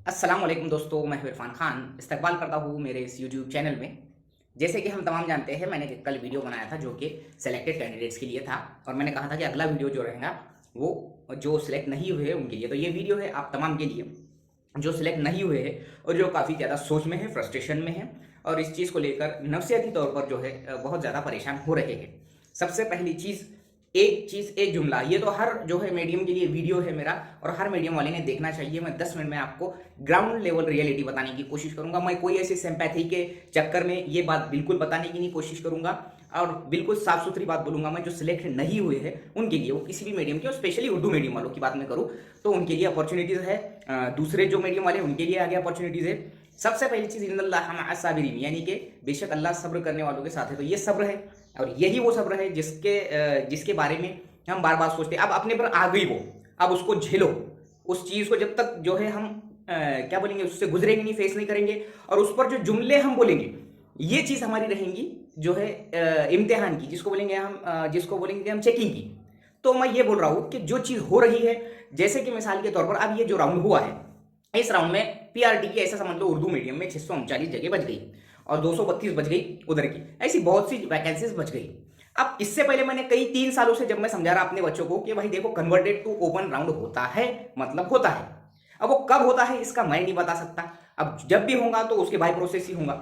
अस्सलाम वालेकुम दोस्तों, मैं हूं इरफान खान। इस्तकबाल करता हूँ मेरे इस यूट्यूब चैनल में। जैसे कि हम तमाम जानते हैं, मैंने कल वीडियो बनाया था जो कि सेलेक्टेड कैंडिडेट्स के लिए था, और मैंने कहा था कि अगला वीडियो जो रहेगा वो जो सिलेक्ट नहीं हुए हैं उनके लिए। तो ये वीडियो है आप तमाम के लिए जो सिलेक्ट नहीं हुए हैं और जो काफ़ी ज़्यादा सोच में है, फ्रस्ट्रेशन में है, और इस चीज़ को लेकर नफसियाती तौर पर जो है बहुत ज़्यादा परेशान हो रहे हैं। सबसे पहली चीज़, एक चीज़, एक जुमला, ये तो हर जो है मीडियम के लिए वीडियो है मेरा, और हर मीडियम वाले ने देखना चाहिए। मैं 10 मिनट में आपको ग्राउंड लेवल रियलिटी बताने की कोशिश करूंगा। मैं कोई ऐसी सिंपैथी के चक्कर में ये बात बिल्कुल बताने की नहीं कोशिश करूंगा, और बिल्कुल साफ सुथरी बात बोलूंगा मैं। जो सिलेक्ट नहीं हुए हैं उनके लिए, वो किसी भी मीडियम के, और स्पेशली उर्दू मीडियम वालों की बात मैं करूँ तो उनके लिए अपॉर्चुनिटीज़ है। दूसरे जो मीडियम वाले उनके लिए आगे अपॉर्चुनिटीज़ है। सबसे पहली चीज़, इन्नल्लाह मअस साबिरीन, यानी कि बेशक अल्लाह सब्र करने वालों के साथ है। तो ये सब्र है, और यही वो सब्र है जिसके बारे में हम बार बार सोचते हैं। अब अपने पर आ गई वो, अब उसको झेलो। उस चीज़ को जब तक जो है हम क्या बोलेंगे, उससे गुजरेंगे नहीं, फेस नहीं करेंगे, और उस पर जो जुमले हम बोलेंगे, ये चीज़ हमारी रहेंगी जो है इम्तिहान की, जिसको बोलेंगे हम चेकिंग की। तो मैं ये बोल रहा हूँ कि जो चीज़ हो रही है, जैसे कि मिसाल के तौर पर अब ये जो राउंड हुआ है, इस राउंड में पीआरटी की, ऐसा समझ लो उर्दू मीडियम में 639 जगह बच गई, और 232 बच गई उधर की। ऐसी बहुत सी वैकेंसीज बच गई। अब इससे पहले मैंने कई 3 सालों से जब मैं समझा रहा अपने बच्चों को कि भाई देखो, कन्वर्टेड टू ओपन राउंड होता है, मतलब होता है। अब वो कब होता है इसका मैं नहीं बता सकता। अब जब भी होगा तो उसके बाय प्रोसेस ही होगा।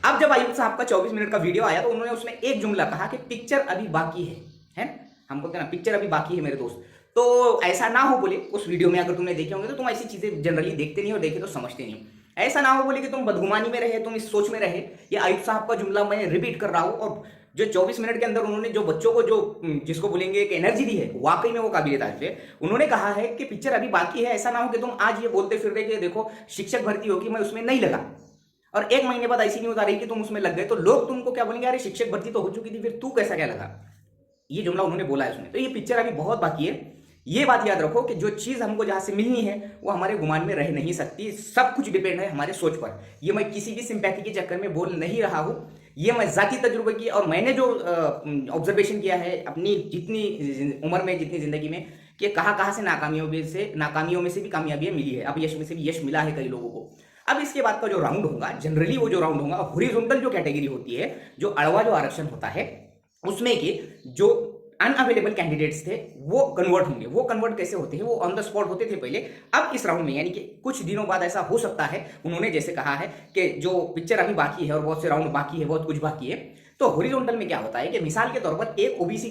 अब जब आयुब साहब का 24 मिनट का वीडियो आया तो उन्होंने उसमें एक जुमला कहा कि पिक्चर अभी बाकी है। हम बोलते हैं ना, पिक्चर अभी बाकी है मेरे दोस्त। तो ऐसा ना हो बोले, उस वीडियो में अगर तुमने देखे होंगे तो तुम ऐसी चीजें जनरली देखते नहीं, और देखे तो समझते नहीं। ऐसा ना हो बोले कि तुम बदगुमानी में रहे, तुम इस सोच में रहे। ये आयुब साहब का जुमला मैं रिपीट कर रहा हूं, और जो 24 मिनट के अंदर उन्होंने जो बच्चों को जो जिसको बोलेंगे एक एनर्जी दी है, वाकई में वो काबिल तारीफ है। उन्होंने कहा है कि पिक्चर अभी बाकी है। ऐसा ना हो कि तुम आज ये बोलते फिर रहे कि देखो शिक्षक भर्ती होगी, मैं उसमें नहीं लगा, और 1 महीने बाद ऐसी न्यूज आ रही कि तुम उसमें लग गए, तो लोग तुमको क्या बोलेंगे, अरे शिक्षक भर्ती तो हो चुकी थी, फिर तू कैसा क्या लगा। ये जुमला उन्होंने बोला है उसमें। तो ये पिक्चर अभी बहुत बाकी है। ये बात याद रखो कि जो चीज हमको जहां से मिलनी है वो हमारे गुमान में रह नहीं सकती। सब कुछ डिपेंड है हमारे सोच पर। ये मैं किसी भी सिंपैथी के चक्कर में बोल नहीं रहा हूं। ये मैं जाती तजुर्बे की, और मैंने जो ऑब्जर्वेशन किया है अपनी जितनी उम्र में, जितनी जिंदगी में, कि कहां कहां से नाकामियों में से भी कामयाबियां मिली है, अब यश में से भी यश मिला है कई लोगों को। अब इसके बाद का जो राउंड होगा, जनरली वो जो राउंड होगा, हॉरिजॉन्टल जो कैटेगरी होती है, जो अड़वा जो आरक्षण होता है, उसमें के जो अनअवेलेबल कैंडिडेट्स थे वो कन्वर्ट होंगे। वो कन्वर्ट कैसे होते हैं, वो ऑन द स्पॉट होते थे पहले। अब इस राउंड में, यानी कि कुछ दिनों बाद ऐसा हो सकता है, उन्होंने जैसे कहा है कि जो पिक्चर अभी बाकी है और बहुत से राउंड बाकी है, बहुत कुछ बाकी है। तो हॉरिजॉन्टल में क्या होता है कि मिसाल के तौर पर एक ओबीसी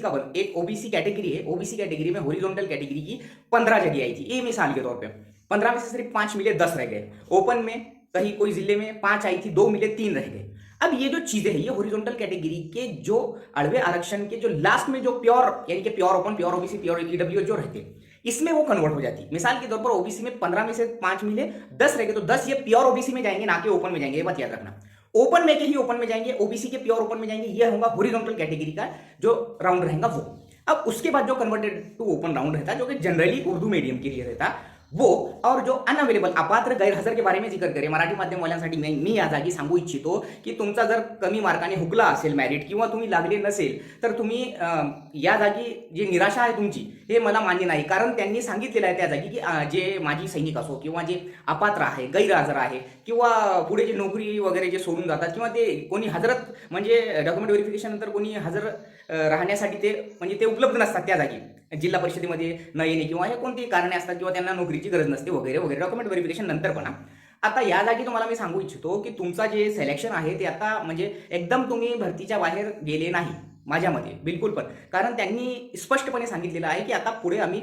कैटेगरी है, ओबीसी कैटेगरी में हॉरिजॉन्टल कैटेगरी की 15 जगह आई थी, ये मिसाल के तौर पर। 15 में से सिर्फ 5 मिले, 10 रह गए। ओपन में कहीं कोई जिले में 5 आई थी, 2 मिले, 3 रह गए। अब ये जो चीजें हैं, ये हॉरिजॉन्टल कैटेगरी के जो अड़वे आरक्षण के जो लास्ट में जो प्योर, यानी कि pure open, pure OBC, pure EW जो रहते, इसमें वो कन्वर्ट हो जाती। मिसाल के तौर पर ओबीसी में 15 में से 5 मिले, 10 रह गए, तो 10 ये प्योर ओबीसी में जाएंगे, ना कि ओपन में जाएंगे। ये बात याद रखना। ओपन में के ही ओपन में जाएंगे, ओबीसी के प्योर ओपन में जाएंगे। ये होगा हॉरिजॉन्टल कैटेगरी का जो राउंड रहेगा वो। अब उसके बाद जो कन्वर्टेड टू ओपन राउंड रहता है, जो कि जनरली उर्दू मीडियम के लिए रहता, वो, और जो अनअवेलेबल अपात्र गैरहजर के बारे में जिक्र करें, मराठी माध्यमवाल्यांसाठी मी या जागी सांगू इच्छितो की तुमचा जर कमी मार्काने हुकला असेल मेरिट, किंवा तुम्ही लागले नसेल, तर तुम्ही या जागी जी निराशा आहे तुमची, हे मला मान्य नाही। कारण त्यांनी सांगितलेलं आहे त्या जागी की जे माजी सैनिक असो, किंवा जे अपात्र आहे, गैरहजर आहे, किंवा पुढे जे नोकरी वगैरे जे सोडून जातात, किंवा ते कोणी हजरत म्हणजे डॉक्युमेंट व्हेरिफिकेशन नंतर कोणी हजर राहण्यासाठी ते म्हणजे ते उपलब्ध नसतात त्या जागी, जिल्हा परिषदेमध्ये न येणे, किंवा हे कोणती कारणे असतात, किंवा त्यांना नोकरीची गरज नसते वगैरे वगैरे, डॉक्युमेंट व्हेरिफिकेशन नंतर पण। आता या जागी तुम्हाला मी सांगू इच्छितो की तुमचा जे सिलेक्शन आहे ते आता म्हणजे एकदम तुम्ही भरतीच्या बाहेर गेले नाही, माझ्या मते बिलकुल पण। कारण त्यांनी स्पष्टपणे सांगितलेलं आहे की आता पुढे आम्ही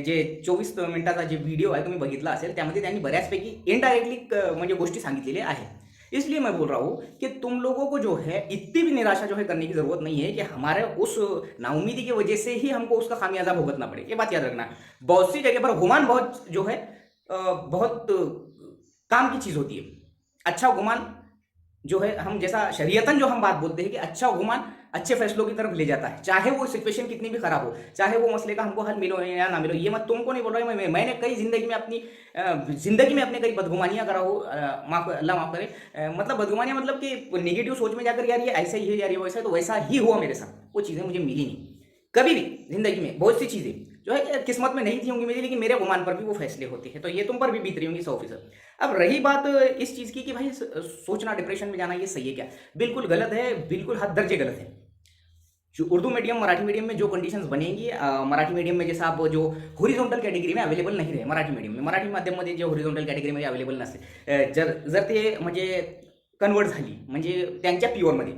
जे 24 मिनिटाचा जे व्हिडिओ आहे तुम्ही बघितला असेल, त्यामध्ये त्यांनी बऱ्याचपैकी इनडायरेक्टली म्हणजे गोष्टी सांगितलेल्या आहेत। इसलिए मैं बोल रहा हूं कि तुम लोगों को जो है इतनी भी निराशा जो है करने की जरूरत नहीं है कि हमारे उस नाउमीदी की वजह से ही हमको उसका खामियाजा भुगतना पड़े। ये बात याद रखना। बहुत सी जगह पर गुमान बहुत जो है बहुत काम की चीज होती है। अच्छा गुमान जो है, हम जैसा शरीयतन जो हम बात बोलते हैं कि अच्छा गुमान अच्छे फैसलों की तरफ ले जाता है, चाहे वो सिचुएशन कितनी भी खराब हो, चाहे वो मसले का हमको हल मिलो या ना मिलो। ये मैं तुमको नहीं बोल रहा हूँ, मैंने कई जिंदगी में अपने कई बदगुमानियां करा हो, माफ, अल्लाह माफ करे, मतलब बदगुमानियां, मतलब कि नेगेटिव सोच में जाकर यार ये ऐसा ही है, यार ये वैसा है, तो वैसा ही हुआ मेरे साथ। वो चीजें मुझे मिली नहीं कभी भी जिंदगी में, बहुत सी चीजें। जो है किस्मत में नहीं थी होंगी मेरी, लेकिन मेरे गुमान पर भी वो फैसले होते हैं, तो ये तुम पर भी बीत रही होंगी 100%। अब रही बात इस चीज़ की कि भाई सोचना, डिप्रेशन में जाना ये सही है क्या? बिल्कुल गलत है, बिल्कुल हद दर्जे गलत है। जो उर्दू मीडियम, मराठी मीडियम में जो कंडिशन्स बनेंगी, मराठी मीडियम में जसं आप जो हॉरिझॉन्टल कॅटेगरी में अवेलेबल नाही रहे मराठी मीडियम में, मराठी माध्यममध्ये जे हॉरिझॉन्टल कॅटेगरीमध्ये अवेलेबल नसते, जर ते म्हणजे कन्वर्ट झाली म्हणजे त्यांच्या प्युअरमध्ये,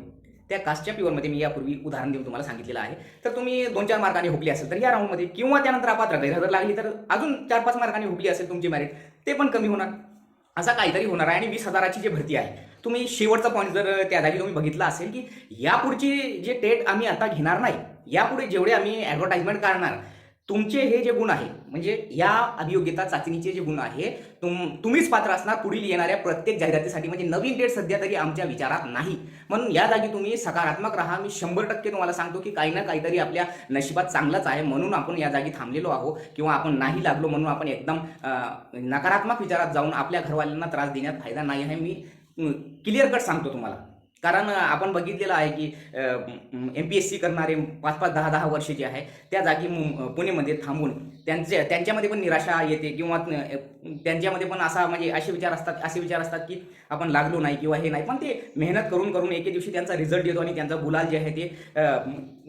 त्या कास्टच्या प्युअरमध्ये, मी यापूर्वी उदाहरण देऊन तुम्हाला सांगितलेलं आहे, तर तुम्ही 2-4 मार्कांनी हुकली असेल तर या राऊंडमध्ये, किंवा त्यानंतर अपात्र गैरहजर लागली तर अजून 4-5 मार्कांनी हुकली असेल तुमची मेरिट, ते पण कमी होणार, असा काहीतरी होणार आहे। आणि 20,000ची जी भरती आहे, तुम्ही शेवटचा पॉईंट जर त्या जागी तुम्ही बघितला असेल की यापुढची जे टेट आम्ही आता घेणार नाही, यापुढे जेवढे आम्ही ॲडव्हर्टाइजमेंट काढणार, तुमचे हे जे गुण आहे, म्हणजे या अभियोग्यता चाचणीचे जे गुण आहे, तुम्हीच पात्र असणार पुढील येणाऱ्या प्रत्येक जाहिरातीसाठी। म्हणजे नवीन डेट सध्या तरी आमच्या विचारात नाही, म्हणून या जागी तुम्ही सकारात्मक राहा। मी 100% तुम्हाला सांगतो की काही ना काहीतरी आपल्या नशिबात चांगलंच आहे, म्हणून आपण या जागी थांबलेलो आहोत, किंवा आपण नाही लागलो म्हणून आपण एकदम नकारात्मक विचारात जाऊन आपल्या घरवाल्यांना त्रास देण्यात फायदा नाही आहे। मी क्लिअर कट सांगतो तुम्हाला, कारण आपण बघितलेलं आहे की MPSC करणारे 5-5, 10-10 वर्ष जे आहे, त्या जागी पुणेमध्ये थांबून त्यांच्यामध्ये पण निराशा येते, किंवा त्यांच्यामध्ये पण म्हणजे असे विचार असतात की आपण लागलो नाही किंवा हे नाही, पण ते मेहनत करून करून एके दिवशी त्यांचा रिझल्ट येतो आणि त्यांचा गुलाल जे आहे ते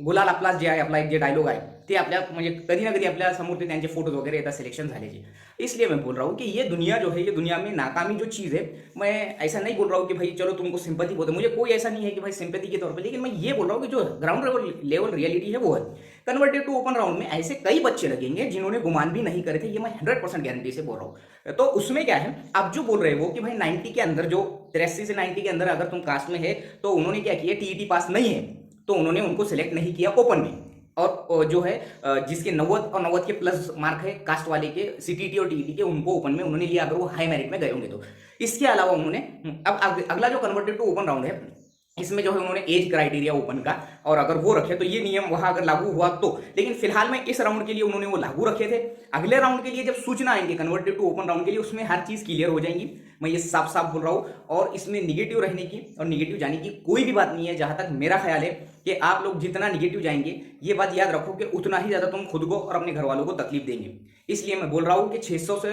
गुलाल आपला जे आहे, आपला एक जे डायलॉग आहे ते आपल्या म्हणजे कधी ना कधी आपल्या समोर ते त्यांचे फोटोज वगैरह येतात सिलेक्शन झाल्याचे। इसलिए मैं बोल रहा हूँ कि ये दुनिया जो है, ये दुनिया में नाकामी जो चीज़ है, मैं ऐसा नहीं बोल रहा हूँ कि भाई चलो तुमको सिंपैथी बोलते, मुझे कोई ऐसा नहीं है कि भाई सिंपैथी के तौर पर, लेकिन मैं ये बोल रहा हूँ कि जो ग्राउंड लेवल रियलिटी है वो है। कन्वर्टेड टू ओपन राउंड में ऐसे कई बच्चे लगेंगे जिन्होंने गुमान भी नहीं करे थे, ये मैं 100% गारंटी से बोल रहा हूँ। तो उसमें क्या है, आप जो बोल रहे हो कि भाई 90 के अंदर, जो 83 से 90 के अंदर अगर तुम कास्ट में है, तो उन्होंने क्या किया, TET पास नहीं है तो उन्होंने उनको सिलेक्ट नहीं किया ओपन में, और जो है जिसके 90 और 90 के प्लस मार्क है कास्ट वाले के, CTT और TET के, उनको ओपन में उन्होंने लिया, अगर वो हाई मेरिट में गए होंगे तो। इसके अलावा उन्होंने अब अगला जो कन्वर्टेड टू ओपन राउंड है, इसमें जो है उन्होंने एज क्राइटेरिया ओपन का, और अगर वो रखे तो ये नियम वहां अगर लागू हुआ तो, लेकिन फिलहाल में इस राउंड के लिए उन्होंने वो लागू रखे थे। अगले राउंड के लिए जब सूचना आएंगे कन्वर्टेड टू ओपन राउंड के लिए, उसमें हर चीज क्लियर हो जाएंगी, मैं ये साफ साफ बोल रहा हूँ। और इसमें निगेटिव रहने की और निगेटिव जाने की कोई भी बात नहीं है, जहां तक मेरा ख्याल है कि आप लोग जितना निगेटिव जाएंगे, ये बात याद रखो कि उतना ही ज्यादा तुम खुद को और अपने घर वालों को तकलीफ देंगे। इसलिए मैं बोल रहा हूँ कि 600 से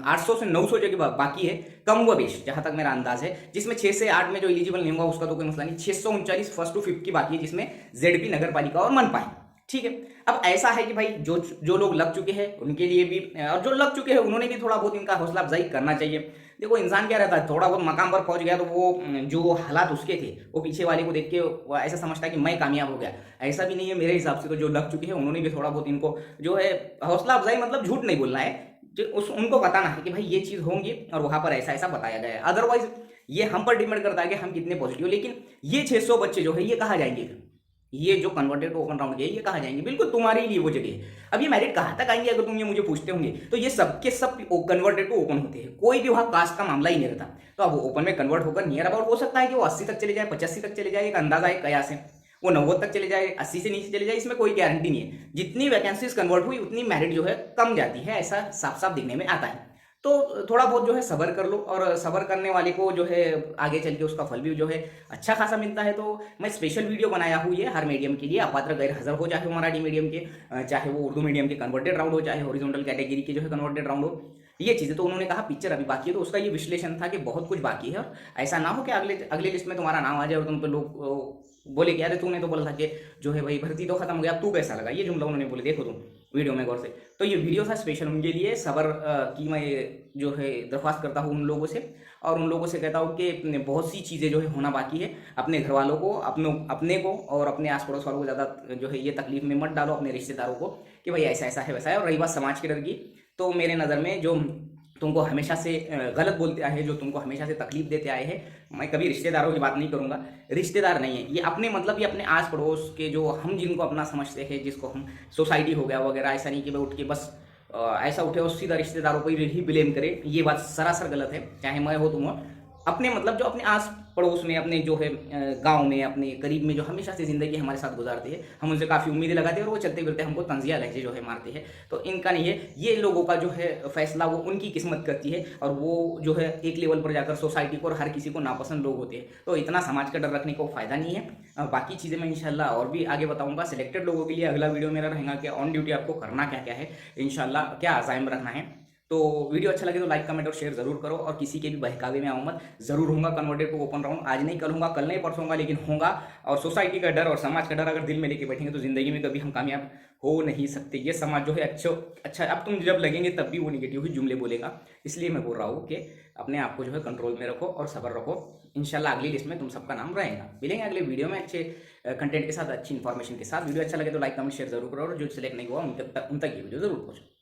800 से 900 जगह बाकी है, कम व बेश, जहां तक मेरा अंदाज है, जिसमें 6 से 8 में जो एलिजिबल नहीं होगा उसका तो कोई मसला नहीं। 639 फर्स्ट टू 5th की बाकी है, जिसमें ZP नगर पालिका और मनपा है, ठीक है। अब ऐसा है कि भाई जो लोग लग चुके हैं उनके लिए भी, और जो लग चुके हैं उन्होंने भी थोड़ा बहुत इनका हौसला अफजाई करना चाहिए। देखो इंसान क्या रहता है, थोड़ा बहुत मकाम पर पहुंच गया तो वो जो हालात उसके थे, वो पीछे वाले को देख के वो ऐसा समझता है कि मैं कामयाब हो गया, ऐसा भी नहीं है मेरे हिसाब से। तो जो लग चुके हैं उन्होंने भी थोड़ा बहुत इनको जो है हौसला अफजाई, मतलब झूठ नहीं बोलना है, उनको बताना है कि भाई ये चीज होंगी और वहां पर ऐसा ऐसा बताया गया है। अदरवाइज ये हम पर डिपेंड करता है कि हम कितने पॉजिटिव। लेकिन ये 600 बच्चे जो है ये कहाँ जाएंगे, ये जो कन्वर्टेड टू ओपन राउंड के ये कहाँ जाएंगे, बिल्कुल तुम्हारे लिए वो जगह है। अब ये मेरिट कहाँ तक आएंगे, अगर तुम ये मुझे पूछते होंगे तो ये सबके सब कन्वर्टेड टू ओपन होते हैं, कोई भी वहाँ कास्ट का मामला ही नहीं रहता। तो अब वो ओपन में कन्वर्ट होकर नियर अबाउट हो सकता है कि वो 80 तक चले जाए, 85 तक चले जाए, एक अंदाजा है कयास है, वो 90 तक चले जाए, 80 से नीचे चले जाए, इसमें कोई गारंटी नहीं है। जितनी वैकेंसीज कन्वर्ट हुई उतनी मेरिट जो है कम जाती है, ऐसा साफ साफ दिखने में आता है। तो थोड़ा बहुत जो है सब्र कर लो, और सब्र करने वाले को जो है आगे चल के उसका फल भी जो है अच्छा खासा मिलता है। तो मैं स्पेशल वीडियो बनाया हूँ ये हर मीडियम के लिए, अपात्र गैर हाजिर हो, चाहे वो मराठी मीडियम के, चाहे वो उर्दू मीडियम के कन्वर्टेड राउंड हो, चाहे हॉरिजॉन्टल कैटेगरी के जो है कन्वर्टेड राउंड हो, ये चीज़ें। तो उन्होंने कहा पिक्चर अभी बाकी है, तो उसका ये विश्लेषण था कि बहुत कुछ बाकी है, और ऐसा ना हो कि अगले लिस्ट में तुम्हारा नाम आ जाए और तुम पे लोग बोले कि अरे तूने तो बोला था कि जो है भाई भर्ती तो खत्म हो गया, अब तू कैसा लगा, ये जुमला उन्होंने बोले, देखो तुम वीडियो में गौर से। तो ये वीडियो था स्पेशल उनके लिए। सब्र की मैं जो है दरख्वास्त करता हूँ उन लोगों से, और उन लोगों से कहता हूँ कि बहुत सी चीज़ें जो है होना बाकी है। अपने घर वालों को, अपने को और अपने आस पड़ोस वालों को ज़्यादा जो है ये तकलीफ में मत डालो, अपने रिश्तेदारों को, कि भाई ऐसा ऐसा है वैसा है। और रही बात समाज के डर की, तो मेरे नज़र में जो तुमको हमेशा से गलत बोलते आए हैं, जो तुमको हमेशा से तकलीफ देते आए हैं, मैं कभी रिश्तेदारों की बात नहीं करूंगा, रिश्तेदार नहीं है ये, अपने मतलब ये अपने आस पड़ोस के जो हम जिनको अपना समझते हैं, जिसको हम सोसाइटी हो गया वगैरह, ऐसा नहीं कि भाई उठ के बस ऐसा उठे और सीधा रिश्तेदारों को ही ब्लेम करे, ये बात सरासर गलत है। चाहे मैं हो तुम हो, अपने मतलब जो अपने आस पड़ोस में, अपने जो है गांव में, अपने करीब में जो हमेशा से ज़िंदगी हमारे साथ गुजारती है, हम उनसे काफ़ी उम्मीदें लगाते हैं और वो चलते फिरते हमको तंज़िया लहजे जो है मारते हैं। तो इनका नहीं है, ये लोगों का जो है फैसला वो उनकी किस्मत करती है और वो जो है एक लेवल पर जाकर सोसाइटी को और हर किसी को नापसंद लोग होते हैं। तो इतना समाज का डर रखने को फ़ायदा नहीं है। बाकी चीज़ें मैं इंशाल्लाह और भी आगे बताऊँगा। सिलेक्टेड लोगों के लिए अगला वीडियो मेरा रहेगा कि ऑन ड्यूटी आपको करना क्या-क्या है, इंशाल्लाह क्या अज़ाइम रखना है। तो वीडियो अच्छा लगे तो लाइक कमेंट और शेयर जरूर करो और किसी के भी बहकावे में आऊँ मत। जरूर होगा कन्वर्टेड को ओपन राउंड, आज नहीं कल होगा, कल नहीं परसों होगा, लेकिन होगा। और सोसाइटी का डर और समाज का डर अगर दिल में लेके बैठेंगे तो जिंदगी में कभी हम कामयाब हो नहीं सकते। ये समाज जो है अच्छा अब तुम जब लगेंगे तब भी वो निगेटिव ही जुमले बोलेगा। इसलिए मैं बोल रहा हूँ कि अपने आप को जो है कंट्रोल में रखो और सब्र रखो। इंशाल्लाह अगली लिस्ट में तुम सबका नाम रहेगा। मिलेंगे अगले वीडियो में अच्छे कंटेंट के साथ, अच्छी इन्फॉर्मेशन के साथ। वीडियो अच्छा लगे तो लाइक कमेंट शेयर जरूर करो और जो सिलेक्ट नहीं हुआ उन तक ये वीडियो जरूर पहुँचो।